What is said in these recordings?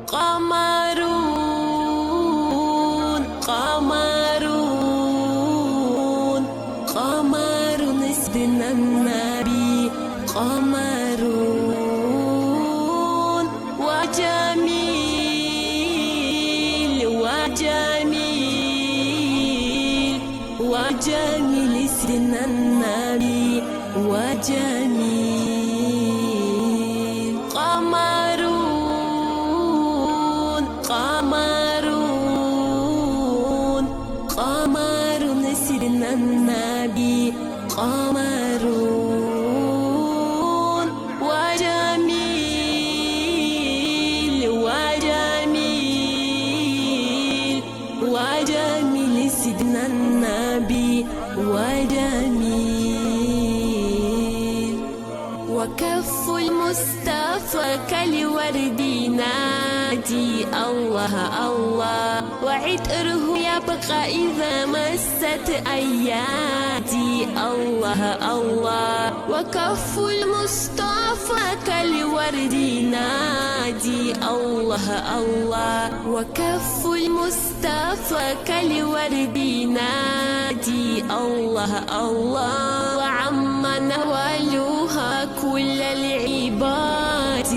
قمرون قمرون قمرون سيدنا النبي قمرون وجميل وجميل وجميل سيدنا النبي وجميل قمرون قمرون قمرون سيدنا النبي قمرون وجميل وجميل وجميل سيدنا النبي وجميل وكف المصطفى كالورد نادي الله الله وعطره يبقى إذا مست أيادي الله الله وكف المصطفى كالورد نادي الله الله وكف المصطفى كالورد نادي الله الله وعم نوالها كل العباد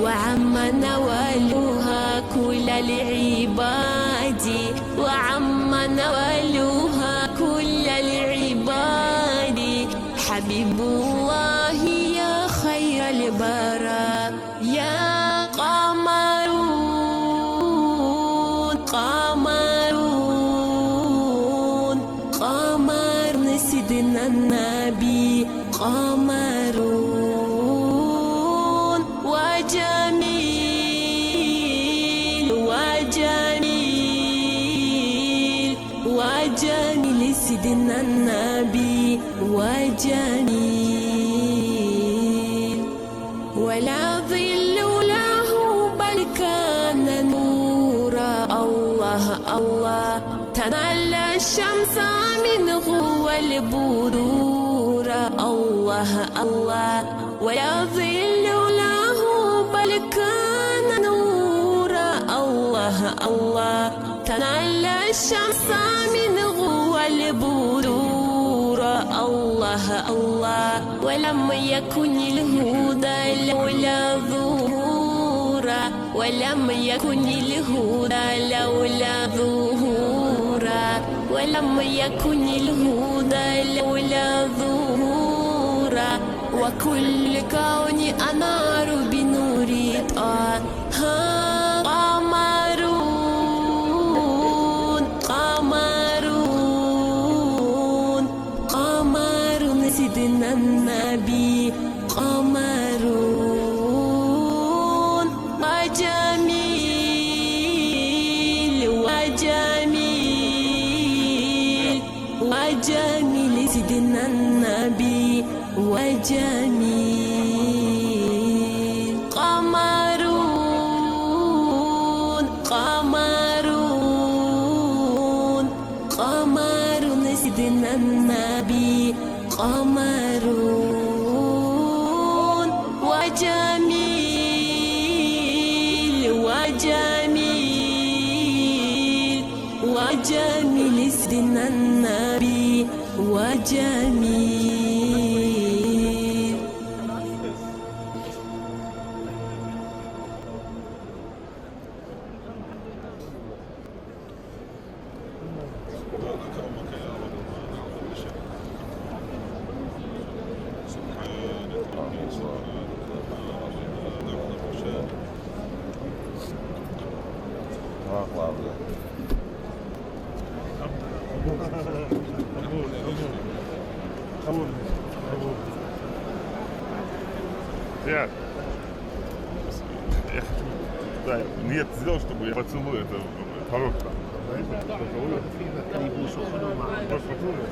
وعم نوالها كل العباد وعم نوالها كل العباد حبيب الله يا خير البراء يا قمرون قمرون قمر سيدنا النبي قمرون وجميل وجميل وجميل سيدنا النبي وجميل ولا ظل له بل كان نورا الله الله تنال الشمس منه والبرور الله الله ولا ظل له بل كان نورا الله الله تنال الشمس منه والبرور الله الله ولم يكن الهدى لولا ظهورا ولم يكن الهدى لولا ظهورا ولم يكن الهدى لولا ظهورا وكل كون أنار بنور طه قمرون قمرون قمرون سيدنا النبي قمرون وجميل وجميل وجميل سيدنا النبي وجميل قمرون قمرون قمرون سيدنا النبي قمرون وجميل وجميل وجميل سيدنا النبي وجميل Я да, нет, сделал, чтобы я поцелую это коробка. Поцелую. Может, поцелую?